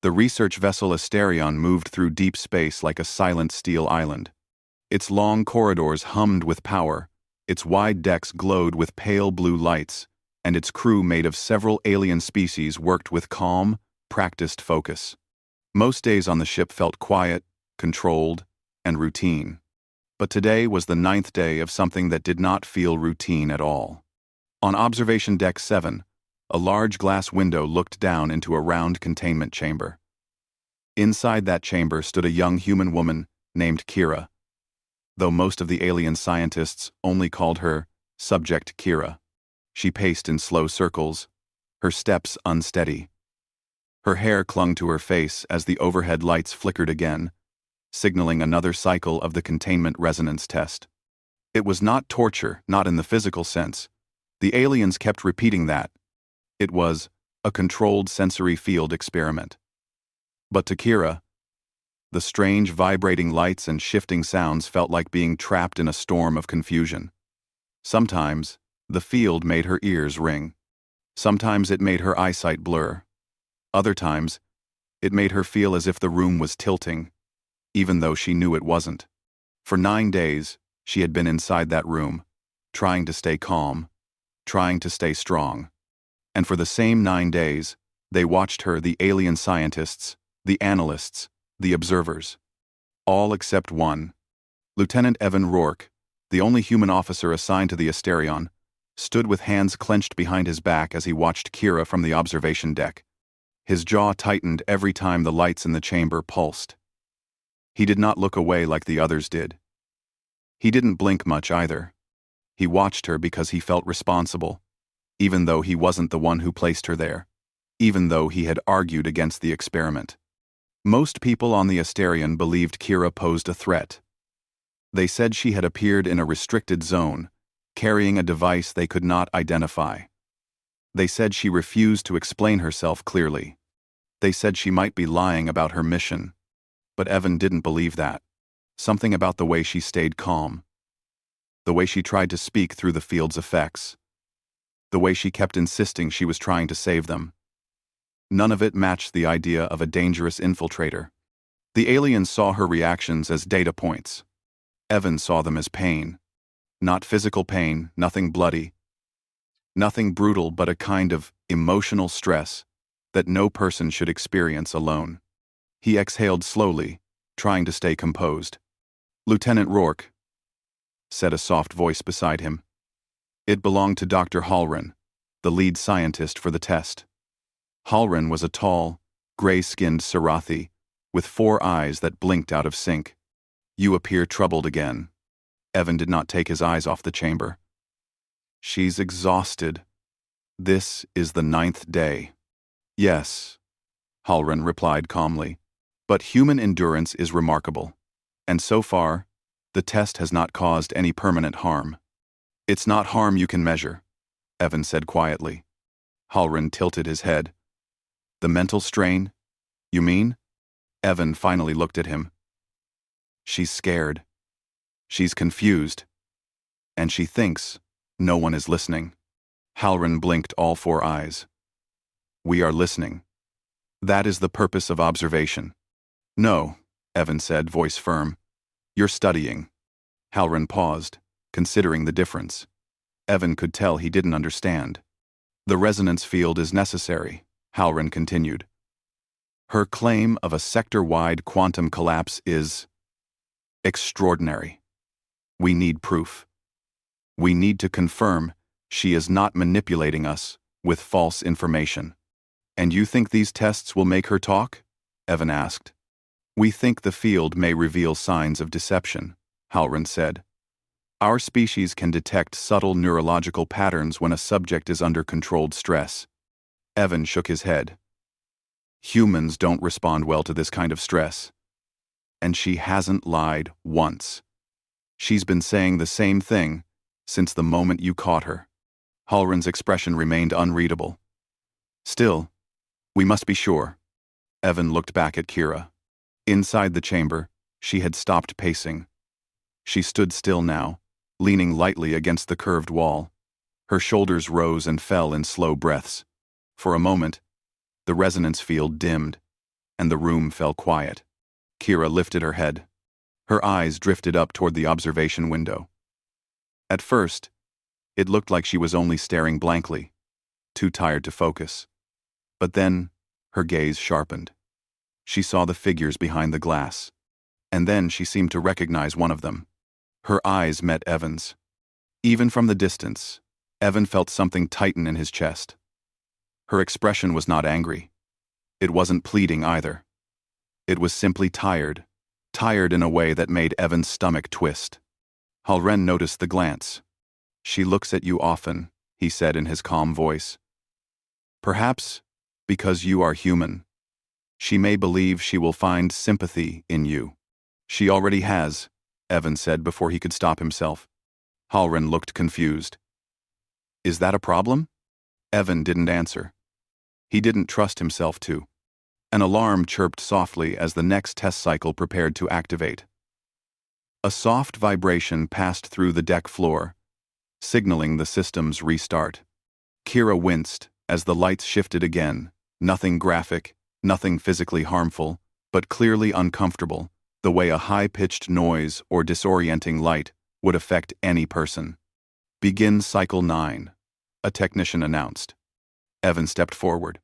The research vessel Asterion moved through deep space like a silent steel island. Its long corridors hummed with power, its wide decks glowed with pale blue lights, and its crew made of several alien species worked with calm, practiced focus. Most days on the ship felt quiet, controlled, and routine. But today was the 9th day of something that did not feel routine at all. On Observation Deck 7, a large glass window looked down into a round containment chamber. Inside that chamber stood a young human woman named Kira, though most of the alien scientists only called her Subject Kira. She paced in slow circles, her steps unsteady. Her hair clung to her face as the overhead lights flickered again, signaling another cycle of the containment resonance test. It was not torture, not in the physical sense. The aliens kept repeating that. It was a controlled sensory field experiment. But to Kira, the strange vibrating lights and shifting sounds felt like being trapped in a storm of confusion. Sometimes, the field made her ears ring. Sometimes it made her eyesight blur. Other times, it made her feel as if the room was tilting, even though she knew it wasn't. For 9 days, she had been inside that room, trying to stay calm, trying to stay strong. And for the same 9 days, they watched her, the alien scientists, the analysts, the observers. All except one. Lieutenant Evan Rourke, the only human officer assigned to the Asterion, stood with hands clenched behind his back as he watched Kira from the observation deck. His jaw tightened every time the lights in the chamber pulsed. He did not look away like the others did. He didn't blink much either. He watched her because he felt responsible, even though he wasn't the one who placed her there, even though he had argued against the experiment. Most people on the Asterion believed Kira posed a threat. They said she had appeared in a restricted zone, carrying a device they could not identify. They said she refused to explain herself clearly. They said she might be lying about her mission. But Evan didn't believe that. Something about the way she stayed calm. The way she tried to speak through the field's effects. The way she kept insisting she was trying to save them. None of it matched the idea of a dangerous infiltrator. The aliens saw her reactions as data points. Evan saw them as pain. Not physical pain, nothing bloody. Nothing brutal, but a kind of emotional stress that no person should experience alone. He exhaled slowly, trying to stay composed. "Lieutenant Rourke," said a soft voice beside him. It belonged to Dr. Halrin, the lead scientist for the test. Halrin was a tall, gray-skinned Sarathi with 4 eyes that blinked out of sync. "You appear troubled again." Evan did not take his eyes off the chamber. "She's exhausted. This is the 9th day." "Yes," Halrin replied calmly, "but human endurance is remarkable. And so far, the test has not caused any permanent harm." "It's not harm you can measure," Evan said quietly. Halrin tilted his head. "The mental strain, you mean?" Evan finally looked at him. "She's scared. She's confused. And she thinks no one is listening." Halrin blinked all 4 eyes. "We are listening. That is the purpose of observation." "No," Evan said, voice firm. "You're studying." Halrin paused, considering the difference. Evan could tell he didn't understand. "The resonance field is necessary," Halrin continued. "Her claim of a sector-wide quantum collapse is extraordinary. We need proof. We need to confirm she is not manipulating us with false information." "And you think these tests will make her talk?" Evan asked. "We think the field may reveal signs of deception," Halrin said. "Our species can detect subtle neurological patterns when a subject is under controlled stress." Evan shook his head. "Humans don't respond well to this kind of stress. And she hasn't lied once. She's been saying the same thing since the moment you caught her." Halrin's expression remained unreadable. "Still, we must be sure." Evan looked back at Kira. Inside the chamber, she had stopped pacing. She stood still now, leaning lightly against the curved wall. Her shoulders rose and fell in slow breaths. For a moment, the resonance field dimmed. and the room fell quiet. Kira lifted her head. Her eyes drifted up toward the observation window. At first, it looked like she was only staring blankly, too tired to focus. But then, her gaze sharpened. She saw the figures behind the glass, and then she seemed to recognize one of them. Her eyes met Evan's. Even from the distance, Evan felt something tighten in his chest. Her expression was not angry. It wasn't pleading either. It was simply tired in a way that made Evan's stomach twist. Halren noticed the glance. "She looks at you often," he said in his calm voice. "Perhaps because you are human. She may believe she will find sympathy in you." "She already has," Evan said before he could stop himself. Halren looked confused. "Is that a problem?" Evan didn't answer. He didn't trust himself to. An alarm chirped softly as the next test cycle prepared to activate. A soft vibration passed through the deck floor, signaling the system's restart. Kira winced as the lights shifted again, nothing graphic, nothing physically harmful, but clearly uncomfortable, the way a high-pitched noise or disorienting light would affect any person. "Begin Cycle 9, a technician announced. Evan stepped forward.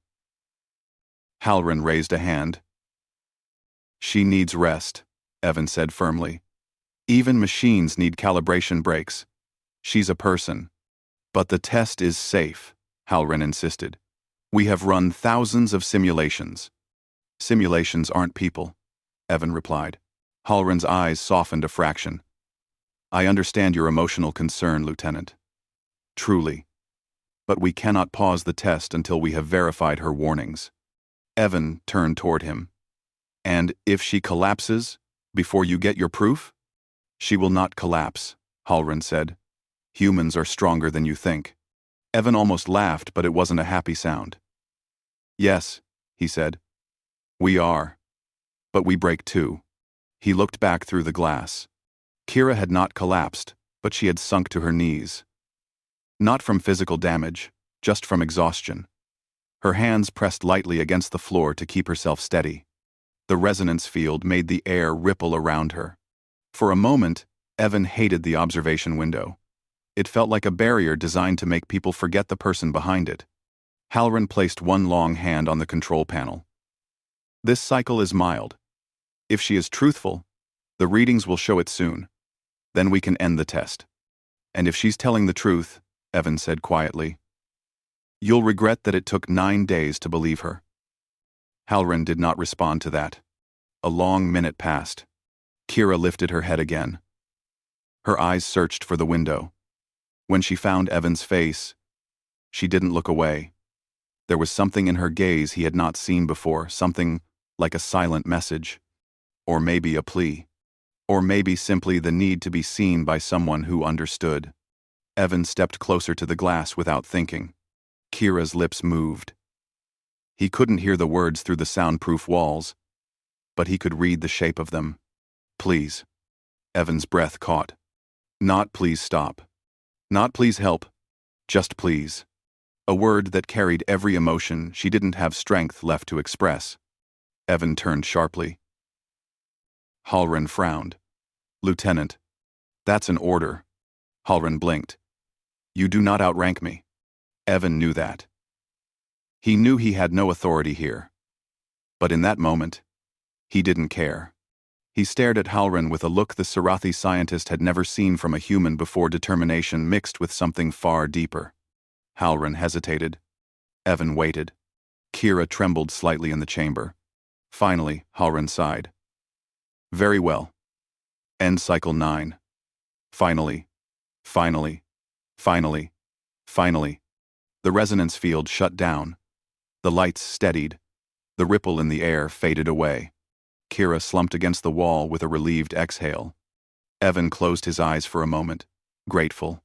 Halren raised a hand. "She needs rest," Evan said firmly. "Even machines need calibration breaks. She's a person." "But the test is safe," Halren insisted. "We have run thousands of simulations." "Simulations aren't people," Evan replied. Halren's eyes softened a fraction. "I understand your emotional concern, Lieutenant. Truly. But we cannot pause the test until we have verified her warnings." Evan turned toward him. "And if she collapses before you get your proof?" "She will not collapse," Halren said. "Humans are stronger than you think." Evan almost laughed, but it wasn't a happy sound. "Yes," he said. "We are. But we break too." He looked back through the glass. Kira had not collapsed, but she had sunk to her knees. Not from physical damage, just from exhaustion. Her hands pressed lightly against the floor to keep herself steady. The resonance field made the air ripple around her. For a moment, Evan hated the observation window. It felt like a barrier designed to make people forget the person behind it. Halren placed one long hand on the control panel. "This cycle is mild. If she is truthful, the readings will show it soon. Then we can end the test. And if she's telling the truth," Evan said quietly, "you'll regret that it took 9 days to believe her." Halren did not respond to that. A long minute passed. Kira lifted her head again. Her eyes searched for the window. When she found Evan's face, she didn't look away. There was something in her gaze he had not seen before, something like a silent message. Or maybe a plea. Or maybe simply the need to be seen by someone who understood. Evan stepped closer to the glass without thinking. Kira's lips moved. He couldn't hear the words through the soundproof walls, but he could read the shape of them. "Please." Evan's breath caught. Not "please stop." Not "please help." Just "please." A word that carried every emotion she didn't have strength left to express. Evan turned sharply. Halren frowned. "Lieutenant, that's an order." Halren blinked. "You do not outrank me." Evan knew that. He knew he had no authority here. But in that moment, he didn't care. He stared at Halren with a look the Sarathi scientist had never seen from a human before, determination mixed with something far deeper. Halren hesitated. Evan waited. Kira trembled slightly in the chamber. Finally, Halren sighed. "Very well. End Cycle 9. Finally. Finally. Finally. Finally." The resonance field shut down. The lights steadied. The ripple in the air faded away. Kira slumped against the wall with a relieved exhale. Evan closed his eyes for a moment, grateful.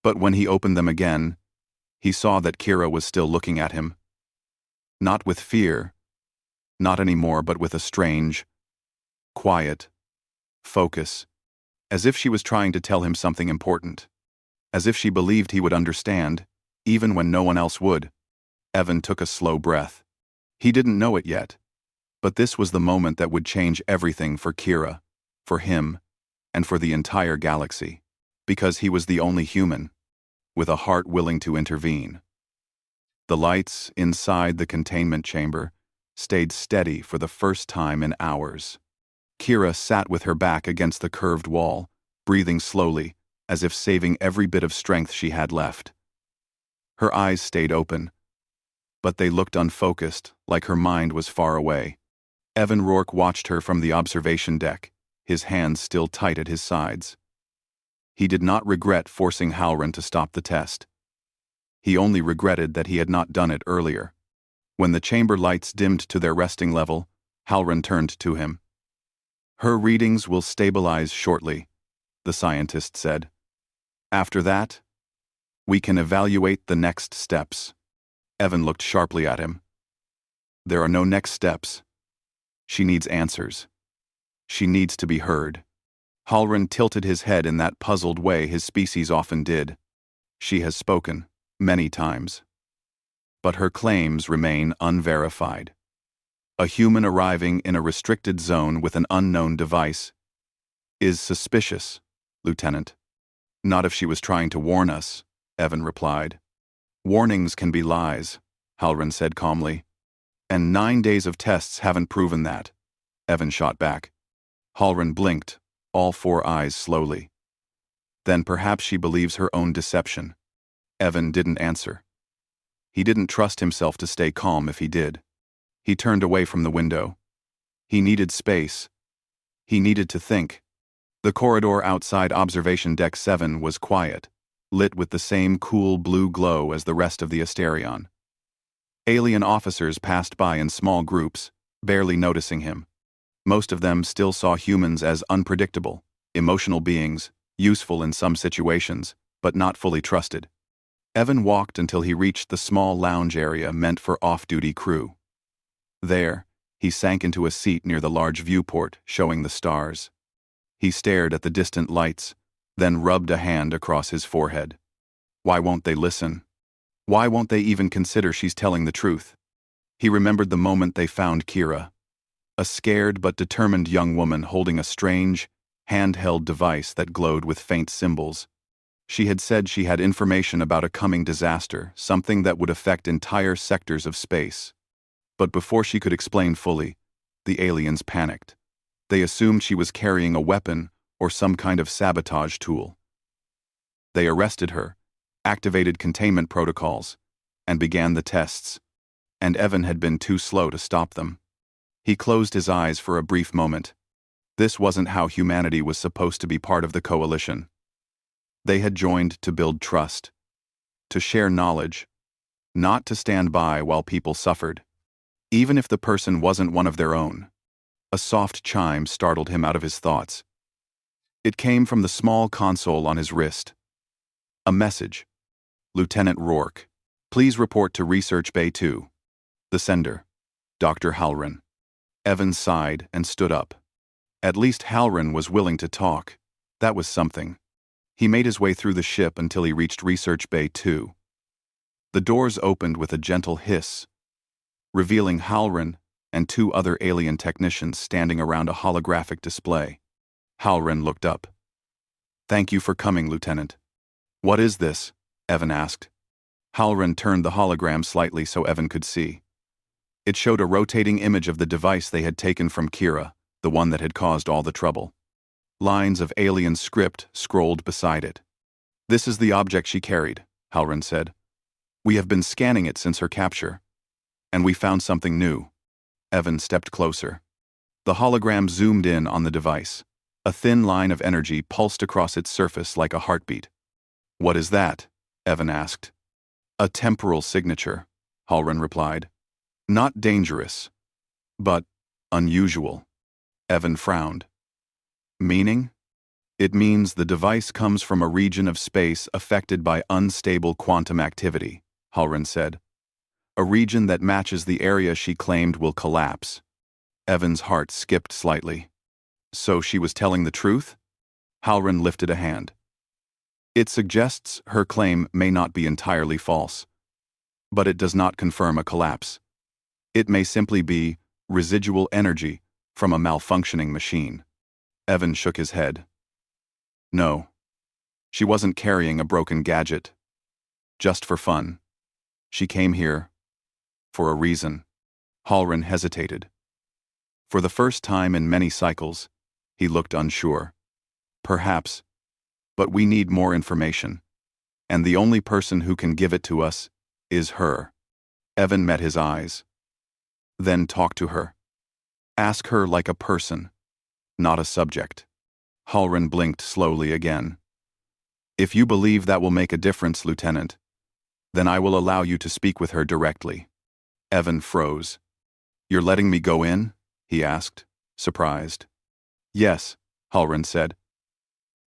But when he opened them again, he saw that Kira was still looking at him. Not with fear, not anymore, but with a strange, quiet focus, as if she was trying to tell him something important, as if she believed he would understand, even when no one else would. Evan took a slow breath. He didn't know it yet, But this was the moment that would change everything for Kira, for him, and for the entire galaxy. Because he was the only human, with a heart willing to intervene. The lights inside the containment chamber stayed steady for the first time in hours. Kira sat with her back against the curved wall, breathing slowly, as if saving every bit of strength she had left. Her eyes stayed open, but they looked unfocused, like her mind was far away. Evan Rourke watched her from the observation deck, his hands still tight at his sides. He did not regret forcing Halloran to stop the test. He only regretted that he had not done it earlier. When the chamber lights dimmed to their resting level, Halloran turned to him. "Her readings will stabilize shortly," the scientist said. "After that, we can evaluate the next steps." Evan looked sharply at him. "There are no next steps. She needs answers. She needs to be heard." Halloran tilted his head in that puzzled way his species often did. "She has spoken, many times. But her claims remain unverified. A human arriving in a restricted zone with an unknown device is suspicious, Lieutenant." "Not if she was trying to warn us," Evan replied. "Warnings can be lies," Halloran said calmly. "And 9 days of tests haven't proven that," Evan shot back. Halloran blinked, all 4 eyes slowly. "Then perhaps she believes her own deception." Evan didn't answer. He didn't trust himself to stay calm if he did. He turned away from the window. He needed space. He needed to think. The corridor outside Observation Deck 7 was quiet, lit with the same cool blue glow as the rest of the Asterion. Alien officers passed by in small groups, barely noticing him. Most of them still saw humans as unpredictable, emotional beings, useful in some situations, but not fully trusted. Evan walked until he reached the small lounge area meant for off-duty crew. There, he sank into a seat near the large viewport showing the stars. He stared at the distant lights, then rubbed a hand across his forehead. Why won't they listen? Why won't they even consider she's telling the truth? He remembered the moment they found Kira, a scared but determined young woman holding a strange, handheld device that glowed with faint symbols. She had said she had information about a coming disaster, something that would affect entire sectors of space. But before she could explain fully, the aliens panicked. They assumed she was carrying a weapon or some kind of sabotage tool. They arrested her, activated containment protocols, and began the tests. And Evan had been too slow to stop them. He closed his eyes for a brief moment. This wasn't how humanity was supposed to be part of the coalition. They had joined to build trust, to share knowledge, not to stand by while people suffered. Even if the person wasn't one of their own. A soft chime startled him out of his thoughts. It came from the small console on his wrist. A message. "Lieutenant Rourke, please report to Research Bay 2. The sender, Dr. Halloran." Evan sighed and stood up. At least Halloran was willing to talk. That was something. He made his way through the ship until he reached Research Bay 2. The doors opened with a gentle hiss, revealing Halloran and 2 other alien technicians standing around a holographic display. Halloran looked up. "Thank you for coming, Lieutenant." "What is this?" Evan asked. Halloran turned the hologram slightly so Evan could see. It showed a rotating image of the device they had taken from Kira, the one that had caused all the trouble. Lines of alien script scrolled beside it. "This is the object she carried," Halloran said. "We have been scanning it since her capture. And we found something new." Evan stepped closer. The hologram zoomed in on the device. A thin line of energy pulsed across its surface like a heartbeat. "What is that?" Evan asked. "A temporal signature," Halloran replied. "Not dangerous, but unusual." Evan frowned. "Meaning?" "It means the device comes from a region of space affected by unstable quantum activity," Halloran said. "A region that matches the area she claimed will collapse." Evan's heart skipped slightly. So she was telling the truth? Halloran lifted a hand. "It suggests her claim may not be entirely false, but it does not confirm a collapse. It may simply be residual energy from a malfunctioning machine. Evan shook his head. No. She wasn't carrying a broken gadget. Just for fun. She came here for a reason. Halrin hesitated. For the first time in many cycles, he looked unsure. Perhaps, but we need more information. And the only person who can give it to us is her. Evan met his eyes. Then talk to her. Ask her like a person, not a subject. Halrin blinked slowly again. If you believe that will make a difference, Lieutenant, then I will allow you to speak with her directly. Evan froze. You're letting me go in? He asked, surprised. Yes, Halrin said.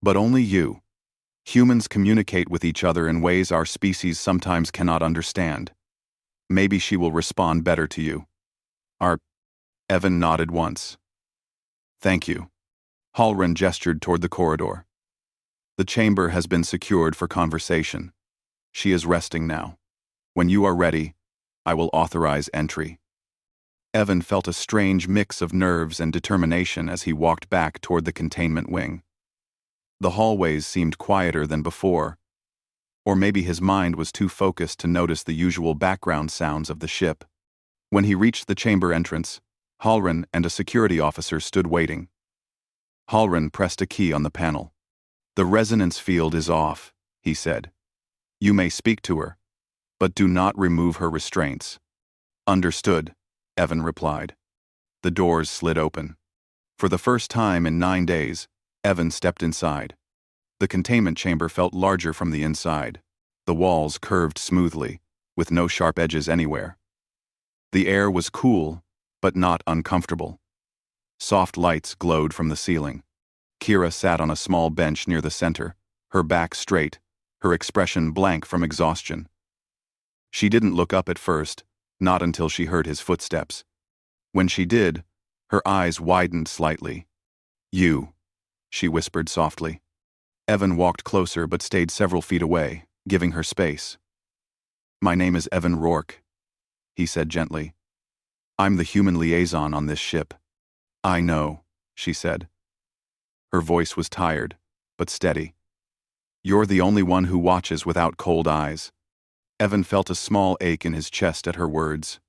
But only you. Humans communicate with each other in ways our species sometimes cannot understand. Maybe she will respond better to you. Evan nodded once. Thank you. Halrin gestured toward the corridor. The chamber has been secured for conversation. She is resting now. When you are ready, I will authorize entry. Evan felt a strange mix of nerves and determination as he walked back toward the containment wing. The hallways seemed quieter than before, or maybe his mind was too focused to notice the usual background sounds of the ship. When he reached the chamber entrance, Halrin and a security officer stood waiting. Halrin pressed a key on the panel. The resonance field is off, he said. You may speak to her, but do not remove her restraints. Understood, Evan replied. The doors slid open. For the first time in 9 days, Evan stepped inside. The containment chamber felt larger from the inside. The walls curved smoothly, with no sharp edges anywhere. The air was cool, but not uncomfortable. Soft lights glowed from the ceiling. Kira sat on a small bench near the center, her back straight, her expression blank from exhaustion. She didn't look up at first, not until she heard his footsteps. When she did, her eyes widened slightly. You, she whispered softly. Evan walked closer but stayed several feet away, giving her space. My name is Evan Rourke, he said gently. I'm the human liaison on this ship. I know, she said. Her voice was tired, but steady. You're the only one who watches without cold eyes. Evan felt a small ache in his chest at her words.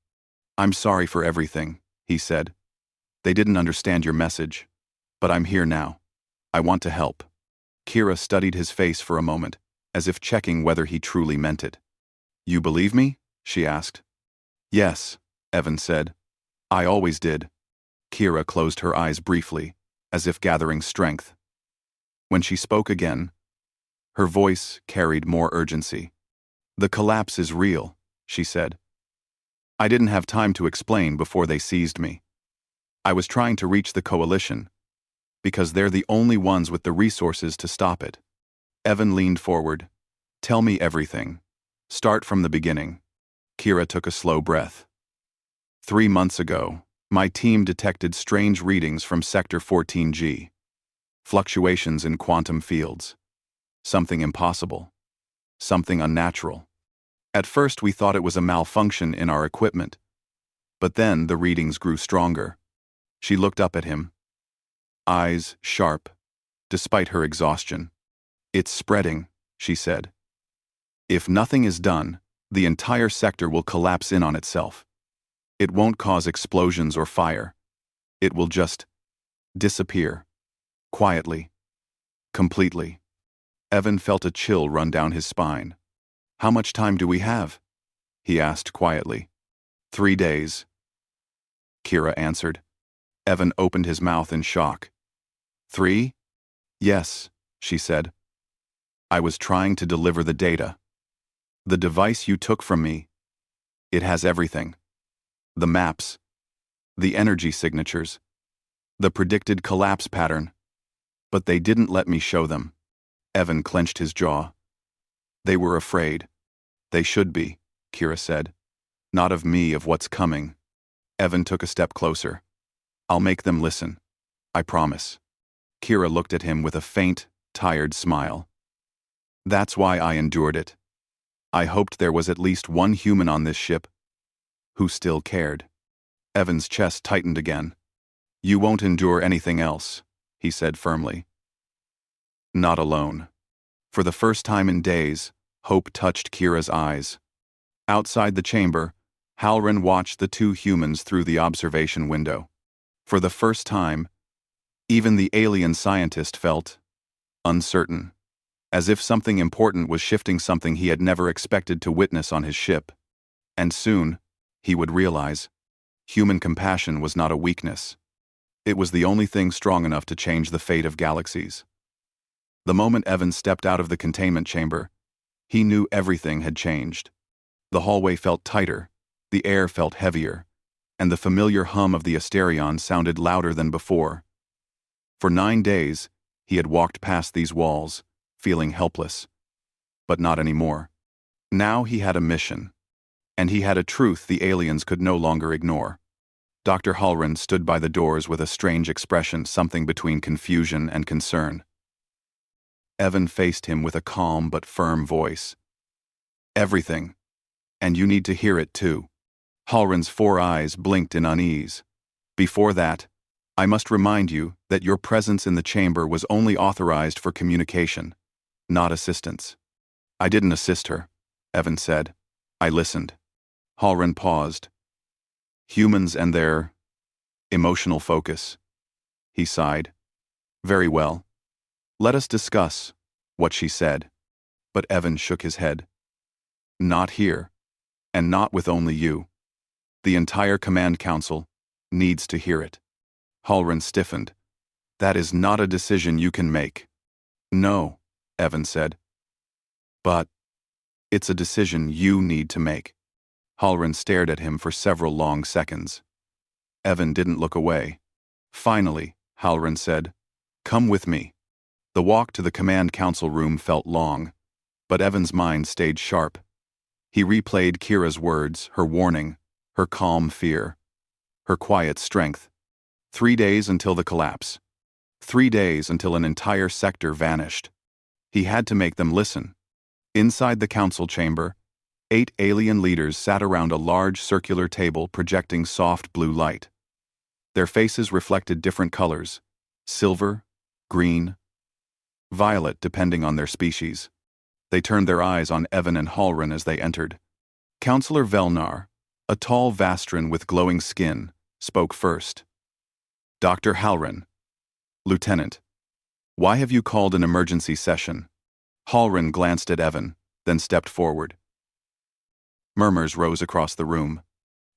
I'm sorry for everything, he said. They didn't understand your message, but I'm here now. I want to help. Kira studied his face for a moment, as if checking whether he truly meant it. You believe me? She asked. Yes, Evan said. I always did. Kira closed her eyes briefly, as if gathering strength. When she spoke again, her voice carried more urgency. The collapse is real, she said. I didn't have time to explain before they seized me. I was trying to reach the coalition, because they're the only ones with the resources to stop it. Evan leaned forward. Tell me everything. Start from the beginning. Kira took a slow breath. 3 months ago, my team detected strange readings from Sector 14G. Fluctuations in quantum fields. Something impossible. Something unnatural. At first we thought it was a malfunction in our equipment, but then the readings grew stronger. She looked up at him. Eyes sharp, despite her exhaustion. It's spreading, she said. If nothing is done, the entire sector will collapse in on itself. It won't cause explosions or fire. It will just disappear. Quietly. Completely. Evan felt a chill run down his spine. How much time do we have? He asked quietly. 3 days. Kira answered. Evan opened his mouth in shock. 3? Yes, she said. I was trying to deliver the data. The device you took from me, it has everything. The maps, the energy signatures, the predicted collapse pattern. But they didn't let me show them. Evan clenched his jaw. They were afraid. They should be, Kira said. Not of me, of what's coming. Evan took a step closer. I'll make them listen. I promise. Kira looked at him with a faint, tired smile. That's why I endured it. I hoped there was at least one human on this ship who still cared. Evan's chest tightened again. "You won't endure anything else," he said firmly. Not alone. For the first time in days, hope touched Kira's eyes. Outside the chamber, Halrin watched the two humans through the observation window. For the first time, even the alien scientist felt uncertain, as if something important was shifting, something he had never expected to witness on his ship. And soon, he would realize, human compassion was not a weakness. It was the only thing strong enough to change the fate of galaxies. The moment Evan stepped out of the containment chamber, he knew everything had changed. The hallway felt tighter, the air felt heavier, and the familiar hum of the Asterion sounded louder than before. For 9 days, he had walked past these walls, feeling helpless. But not anymore. Now he had a mission. And he had a truth the aliens could no longer ignore. Dr. Halrin stood by the doors with a strange expression, something between confusion and concern. Evan faced him with a calm but firm voice. "Everything. And you need to hear it too." Halrin's 4 eyes blinked in unease. "Before that, I must remind you that your presence in the chamber was only authorized for communication, not assistance." "I didn't assist her," Evan said. "I listened." Halrin paused. "Humans and their emotional focus." He sighed. "Very well. Let us discuss what she said." But Evan shook his head. "Not here. And not with only you. The entire command council needs to hear it." Halrin stiffened. "That is not a decision you can make." "No," Evan said. "But it's a decision you need to make." Halrin stared at him for several long seconds. Evan didn't look away. Finally, Halrin said, "Come with me." The walk to the command council room felt long, but Evan's mind stayed sharp. He replayed Kira's words, her warning, her calm fear, her quiet strength. 3 days until the collapse. 3 days until an entire sector vanished. He had to make them listen. Inside the council chamber, 8 alien leaders sat around a large circular table projecting soft blue light. Their faces reflected different colors: silver, green, violet, depending on their species. They turned their eyes on Evan and Halrin as they entered. Counselor Velnar, a tall Vastran with glowing skin, spoke first. "Dr. Halrin, Lieutenant, why have you called an emergency session?" Halrin glanced at Evan, then stepped forward. Murmurs rose across the room.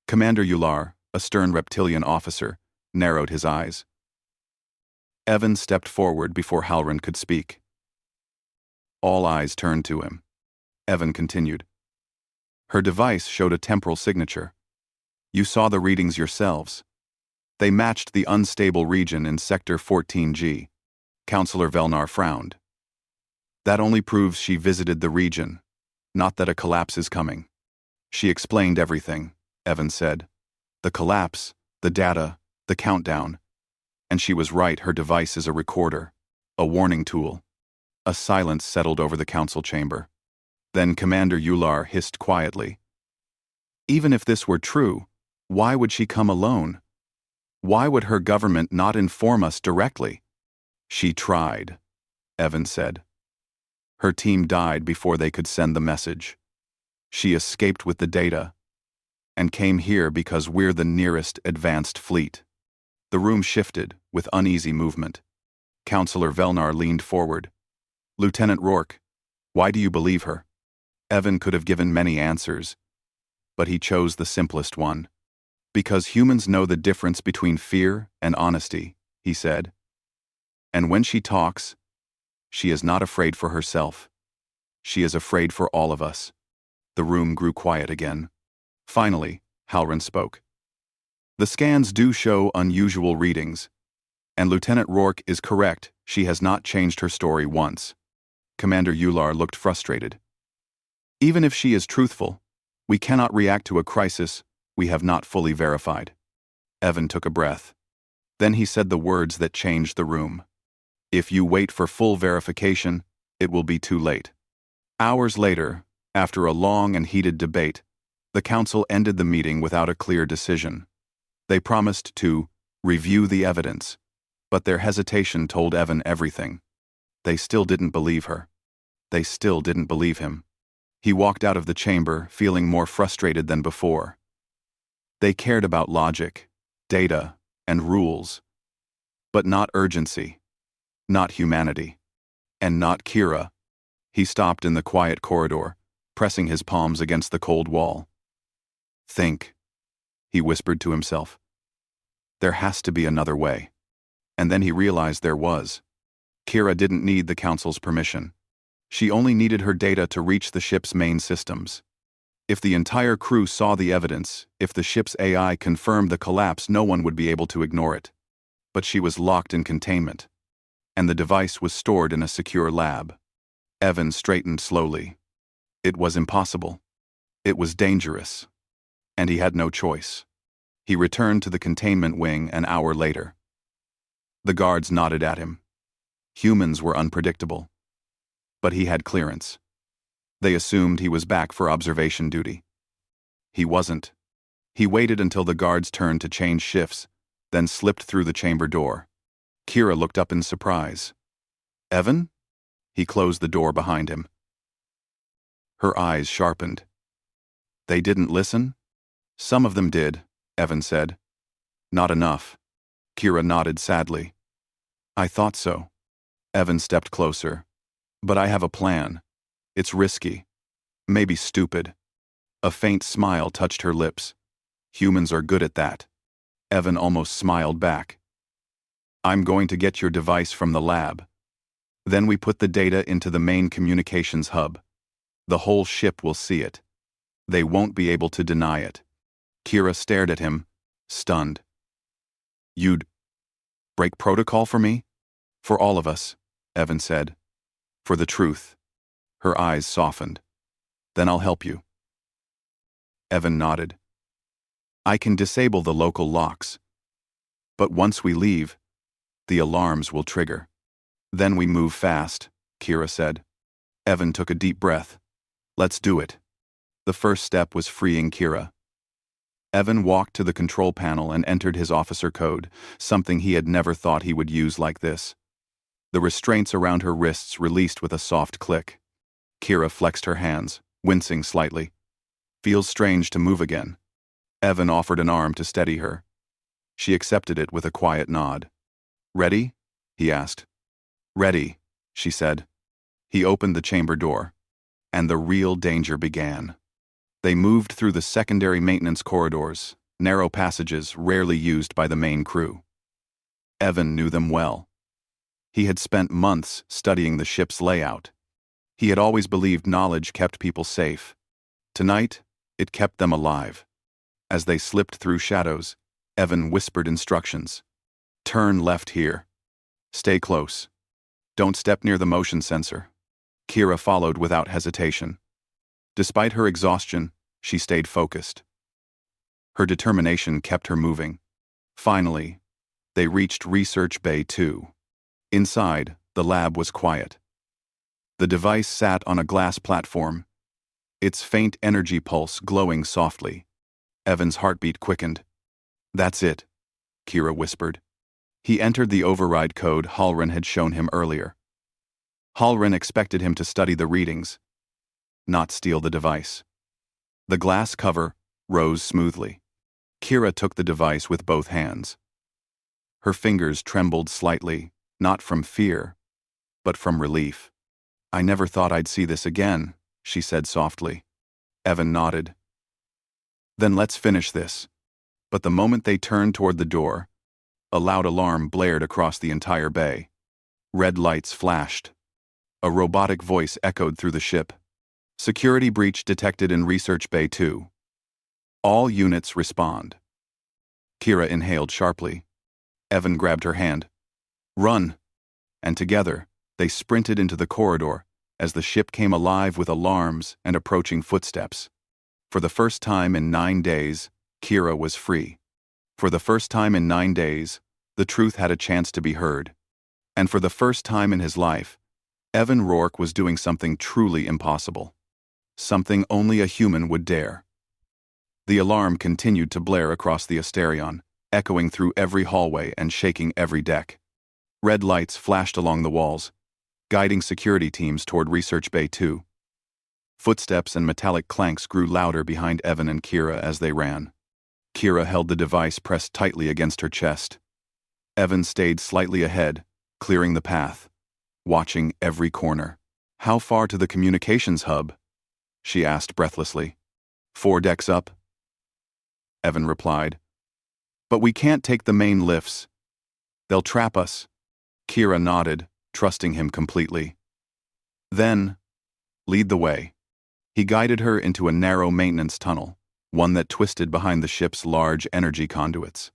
Commander Ular, a stern reptilian officer, narrowed his eyes. Evan stepped forward before Halrin could speak. All eyes turned to him. Evan continued. "Her device showed a temporal signature. You saw the readings yourselves. They matched the unstable region in Sector 14G. Counselor Velnar frowned. "That only proves she visited the region, not that a collapse is coming." "She explained everything," Evan said. "The collapse, the data, the countdown. And she was right, her device is a recorder, a warning tool." A silence settled over the council chamber. Then Commander Ular hissed quietly. "Even if this were true, why would she come alone? Why would her government not inform us directly?" "She tried," Evan said. "Her team died before they could send the message. She escaped with the data and came here because we're the nearest advanced fleet." The room shifted with uneasy movement. Counselor Velnar leaned forward. "Lieutenant Rourke, why do you believe her?" Evan could have given many answers, but he chose the simplest one. "Because humans know the difference between fear and honesty," he said. "And when she talks, she is not afraid for herself. She is afraid for all of us." The room grew quiet again. Finally, Halrin spoke. "The scans do show unusual readings, and Lieutenant Rourke is correct, she has not changed her story once." Commander Ular looked frustrated. "Even if she is truthful, we cannot react to a crisis we have not fully verified." Evan took a breath. Then he said the words that changed the room. "If you wait for full verification, it will be too late." Hours later, after a long and heated debate, the council ended the meeting without a clear decision. They promised to review the evidence, but their hesitation told Evan everything. They still didn't believe her. They still didn't believe him. He walked out of the chamber feeling more frustrated than before. They cared about logic, data, and rules, but not urgency, not humanity, and not Kira. He stopped in the quiet corridor, pressing his palms against the cold wall. Think, he whispered to himself. There has to be another way. And then he realized there was. Kira didn't need the Council's permission. She only needed her data to reach the ship's main systems. If the entire crew saw the evidence, if the ship's AI confirmed the collapse, no one would be able to ignore it. But she was locked in containment, and the device was stored in a secure lab. Evan straightened slowly. It was impossible. It was dangerous. And he had no choice. He returned to the containment wing an hour later. The guards nodded at him. Humans were unpredictable. But he had clearance. They assumed he was back for observation duty. He wasn't. He waited until the guards turned to change shifts, then slipped through the chamber door. Kira looked up in surprise. Evan? He closed the door behind him. Her eyes sharpened. They didn't listen? Some of them did, Evan said. Not enough. Kira nodded sadly. I thought so. Evan stepped closer. But I have a plan. It's risky. Maybe stupid. A faint smile touched her lips. Humans are good at that. Evan almost smiled back. I'm going to get your device from the lab. Then we put the data into the main communications hub. The whole ship will see it. They won't be able to deny it. Kira stared at him, stunned. You'd break protocol for me? For all of us, Evan said. For the truth. Her eyes softened. Then I'll help you. Evan nodded. I can disable the local locks. But once we leave, the alarms will trigger. Then we move fast, Kira said. Evan took a deep breath. Let's do it. The first step was freeing Kira. Evan walked to the control panel and entered his officer code, something he had never thought he would use like this. The restraints around her wrists released with a soft click. Kira flexed her hands, wincing slightly. Feels strange to move again. Evan offered an arm to steady her. She accepted it with a quiet nod. Ready? He asked. Ready, she said. He opened the chamber door. And the real danger began. They moved through the secondary maintenance corridors, narrow passages rarely used by the main crew. Evan knew them well. He had spent months studying the ship's layout. He had always believed knowledge kept people safe. Tonight, it kept them alive. As they slipped through shadows, Evan whispered instructions. Turn left here. Stay close. Don't step near the motion sensor. Kira followed without hesitation. Despite her exhaustion, she stayed focused. Her determination kept her moving. Finally, they reached Research Bay 2. Inside, the lab was quiet. The device sat on a glass platform, its faint energy pulse glowing softly. Evan's heartbeat quickened. That's it, Kira whispered. He entered the override code Halrin had shown him earlier. Halrin expected him to study the readings, not steal the device. The glass cover rose smoothly. Kira took the device with both hands. Her fingers trembled slightly, not from fear, but from relief. I never thought I'd see this again, she said softly. Evan nodded. Then let's finish this. But the moment they turned toward the door, a loud alarm blared across the entire bay. Red lights flashed. A robotic voice echoed through the ship. Security breach detected in Research Bay 2. All units respond. Kira inhaled sharply. Evan grabbed her hand. Run! And together, they sprinted into the corridor as the ship came alive with alarms and approaching footsteps. For the first time in 9 days, Kira was free. For the first time in 9 days, the truth had a chance to be heard. And for the first time in his life, Evan Rourke was doing something truly impossible. Something only a human would dare. The alarm continued to blare across the Asterion, echoing through every hallway and shaking every deck. Red lights flashed along the walls, guiding security teams toward Research Bay 2. Footsteps and metallic clanks grew louder behind Evan and Kira as they ran. Kira held the device pressed tightly against her chest. Evan stayed slightly ahead, clearing the path, watching every corner. "How far to the communications hub?" she asked breathlessly. "4 decks up," Evan replied. "But we can't take the main lifts. They'll trap us." Kira nodded, trusting him completely. "Then, lead the way." He guided her into a narrow maintenance tunnel, one that twisted behind the ship's large energy conduits.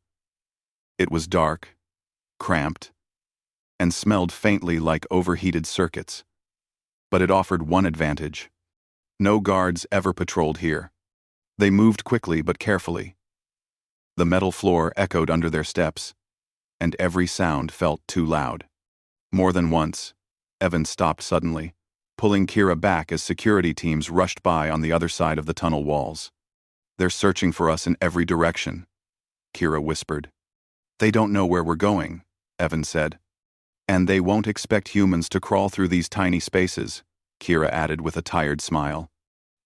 It was dark, cramped, and smelled faintly like overheated circuits. But it offered one advantage. No guards ever patrolled here. They moved quickly but carefully. The metal floor echoed under their steps, and every sound felt too loud. More than once, Evan stopped suddenly, pulling Kira back as security teams rushed by on the other side of the tunnel walls. "They're searching for us in every direction," Kira whispered. "They don't know where we're going," Evan said. "And they won't expect humans to crawl through these tiny spaces," Kira added with a tired smile.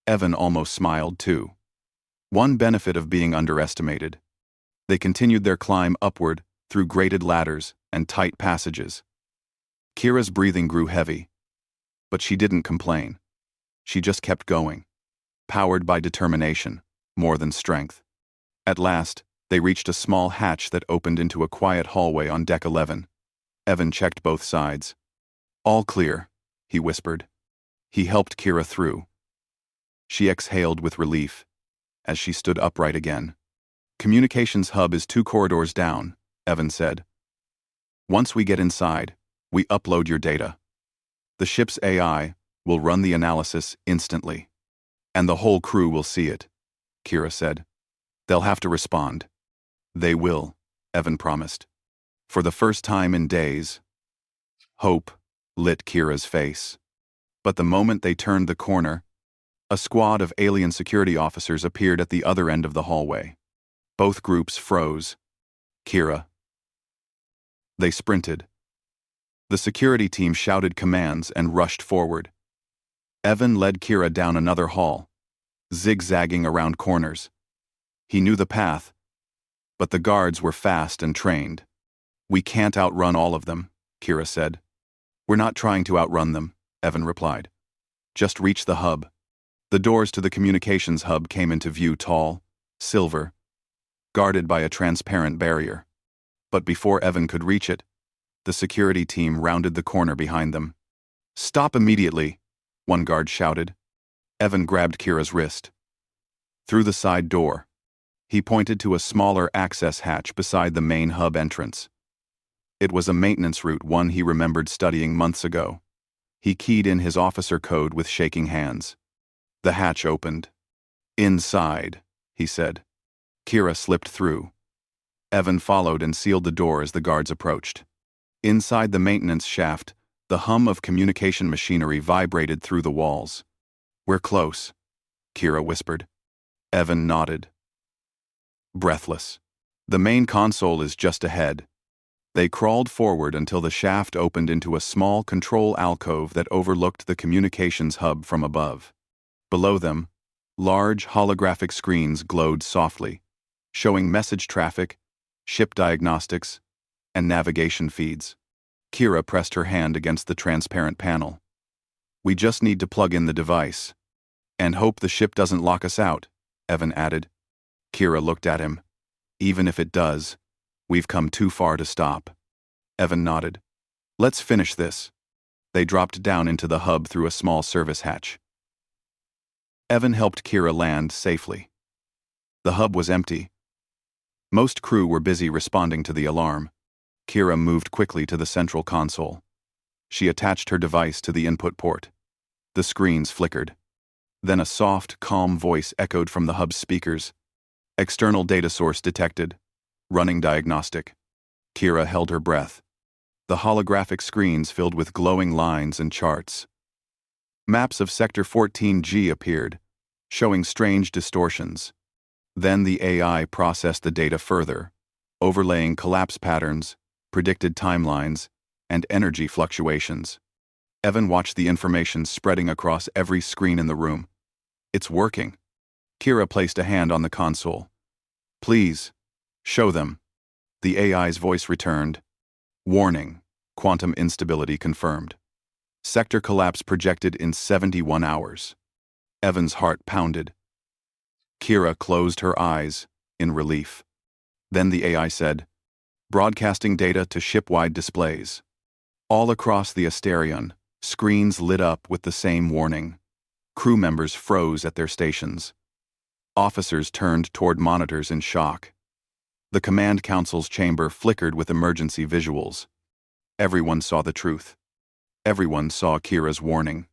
Evan almost smiled too. One benefit of being underestimated. They continued their climb upward through grated ladders and tight passages. Kira's breathing grew heavy, but she didn't complain. She just kept going, powered by determination, more than strength. At last, they reached a small hatch that opened into a quiet hallway on deck 11. Evan checked both sides. "All clear," he whispered. He helped Kira through. She exhaled with relief as she stood upright again. "Communications hub is 2 corridors down," Evan said. "Once we get inside, we upload your data. The ship's AI will run the analysis instantly. And the whole crew will see it," Kira said. "They'll have to respond." "They will," Evan promised. For the first time in days, hope lit Kira's face. But the moment they turned the corner, a squad of alien security officers appeared at the other end of the hallway. Both groups froze. "Kira." They sprinted. The security team shouted commands and rushed forward. Evan led Kira down another hall, zigzagging around corners. He knew the path, but the guards were fast and trained. "We can't outrun all of them," Kira said. "We're not trying to outrun them," Evan replied. "Just reach the hub." The doors to the communications hub came into view, tall, silver, guarded by a transparent barrier. But before Evan could reach it, the security team rounded the corner behind them. "Stop immediately," one guard shouted. Evan grabbed Kira's wrist. Through the side door, he pointed to a smaller access hatch beside the main hub entrance. It was a maintenance route, one he remembered studying months ago. He keyed in his officer code with shaking hands. The hatch opened. "Inside," he said. Kira slipped through. Evan followed and sealed the door as the guards approached. Inside the maintenance shaft, the hum of communication machinery vibrated through the walls. "We're close," Kira whispered. Evan nodded, breathless. "The main console is just ahead." They crawled forward until the shaft opened into a small control alcove that overlooked the communications hub from above. Below them, large holographic screens glowed softly, showing message traffic, ship diagnostics, and navigation feeds. Kira pressed her hand against the transparent panel. "We just need to plug in the device. And hope the ship doesn't lock us out," Evan added. Kira looked at him. "Even if it does, we've come too far to stop." Evan nodded. "Let's finish this." They dropped down into the hub through a small service hatch. Evan helped Kira land safely. The hub was empty. Most crew were busy responding to the alarm. Kira moved quickly to the central console. She attached her device to the input port. The screens flickered. Then a soft, calm voice echoed from the hub's speakers. "External data source detected. Running diagnostic." Kira held her breath. The holographic screens filled with glowing lines and charts. Maps of Sector 14G appeared, showing strange distortions. Then the AI processed the data further, overlaying collapse patterns, predicted timelines, and energy fluctuations. Evan watched the information spreading across every screen in the room. It's working. Kira placed a hand on the console. Please, show them. The AI's voice returned. Warning, quantum instability confirmed. Sector collapse projected in 71 hours. Evan's heart pounded. Kira closed her eyes in relief. Then the AI said, broadcasting data to ship-wide displays. All across the Asterion, screens lit up with the same warning. Crew members froze at their stations. Officers turned toward monitors in shock. The command council's chamber flickered with emergency visuals. Everyone saw the truth. Everyone saw Kira's warning.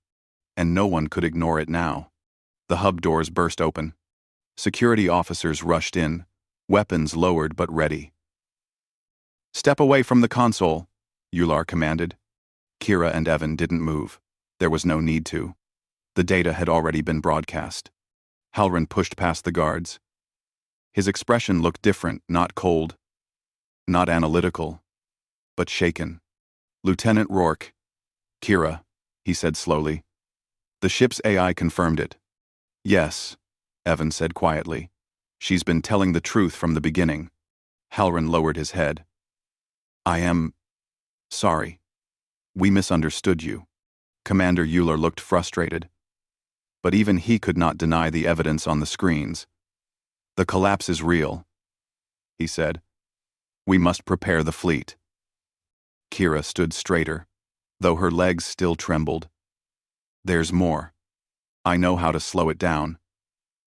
And no one could ignore it now. The hub doors burst open. Security officers rushed in, weapons lowered but ready. Step away from the console, Ular commanded. Kira and Evan didn't move. There was no need to. The data had already been broadcast. Halrin pushed past the guards. His expression looked different, not cold, not analytical, but shaken. Lieutenant Rourke. Kira, he said slowly. The ship's AI confirmed it. Yes, Evan said quietly. She's been telling the truth from the beginning. Halrin lowered his head. I am sorry. We misunderstood you. Commander Euler looked frustrated. But even he could not deny the evidence on the screens. The collapse is real, he said. We must prepare the fleet. Kira stood straighter, though her legs still trembled. There's more. I know how to slow it down.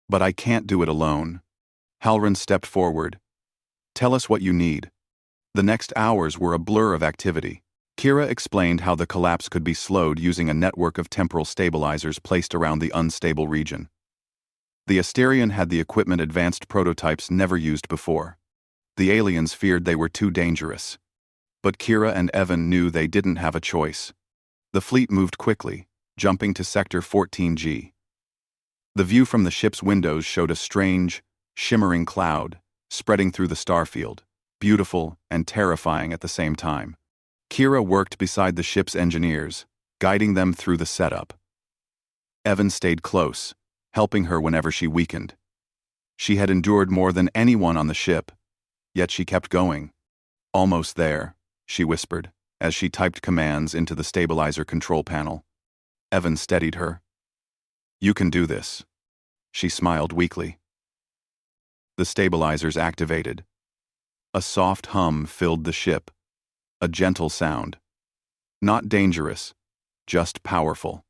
But I can't do it alone. Halrin stepped forward. Tell us what you need. The next hours were a blur of activity. Kira explained how the collapse could be slowed using a network of temporal stabilizers placed around the unstable region. The Asterion had the equipment advanced prototypes never used before. The aliens feared they were too dangerous. But Kira and Evan knew they didn't have a choice. The fleet moved quickly, jumping to Sector 14G. The view from the ship's windows showed a strange, shimmering cloud spreading through the starfield, beautiful and terrifying at the same time. Kira worked beside the ship's engineers, guiding them through the setup. Evan stayed close, helping her whenever she weakened. She had endured more than anyone on the ship, yet she kept going. Almost there, she whispered, as she typed commands into the stabilizer control panel. Evan steadied her. You can do this. She smiled weakly. The stabilizers activated. A soft hum filled the ship. A gentle sound. Not dangerous, just powerful.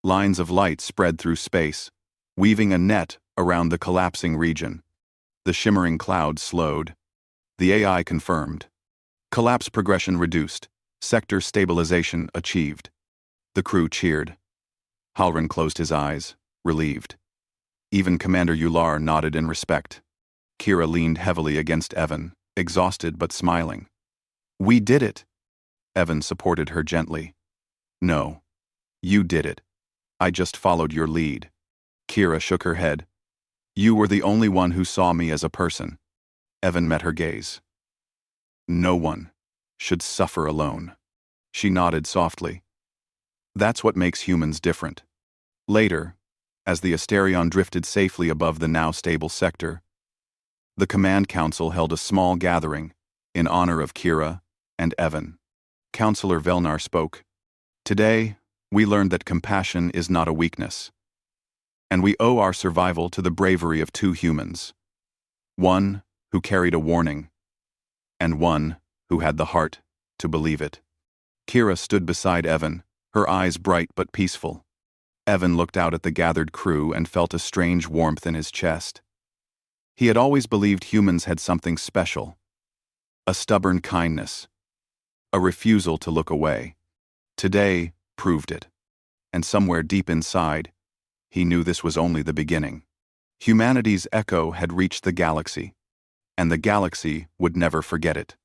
Lines of light spread through space, weaving a net around the collapsing region. The shimmering cloud slowed. The AI confirmed. Collapse progression reduced. Sector stabilization achieved. The crew cheered. Halrin closed his eyes, relieved. Even Commander Ular nodded in respect. Kira leaned heavily against Evan, exhausted but smiling. We did it. Evan supported her gently. No, you did it. I just followed your lead. Kira shook her head. You were the only one who saw me as a person. Evan met her gaze. No one should suffer alone. She nodded softly. That's what makes humans different. Later, as the Asterion drifted safely above the now stable sector, the command council held a small gathering in honor of Kira and Evan. Counselor Velnar spoke. Today, we learned that compassion is not a weakness, and we owe our survival to the bravery of two humans. One who carried a warning, and one who had the heart to believe it. Kira stood beside Evan, her eyes bright but peaceful. Evan looked out at the gathered crew and felt a strange warmth in his chest. He had always believed humans had something special. A stubborn kindness. A refusal to look away. Today proved it. And somewhere deep inside, he knew this was only the beginning. Humanity's echo had reached the galaxy, and the galaxy would never forget it.